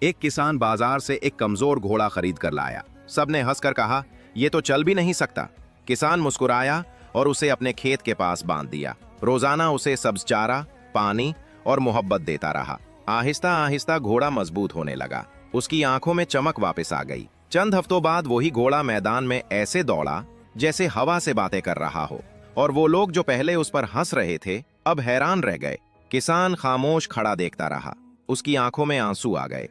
एक किसान बाजार से एक कमजोर घोड़ा खरीद कर लाया। सबने हंसकर कहा, ये तो चल भी नहीं सकता। किसान मुस्कुराया और उसे अपने खेत के पास बांध दिया। रोजाना उसे सब्ज चारा, पानी और मोहब्बत देता रहा। आहिस्ता आहिस्ता घोड़ा मजबूत होने लगा। उसकी आंखों में चमक वापस आ गई। चंद हफ्तों बाद वही घोड़ा मैदान में ऐसे दौड़ा जैसे हवा से बातें कर रहा हो, और वो लोग जो पहले उस पर हंस रहे थे अब हैरान रह गए। किसान खामोश खड़ा देखता रहा। उसकी आंखों में आंसू आ गए।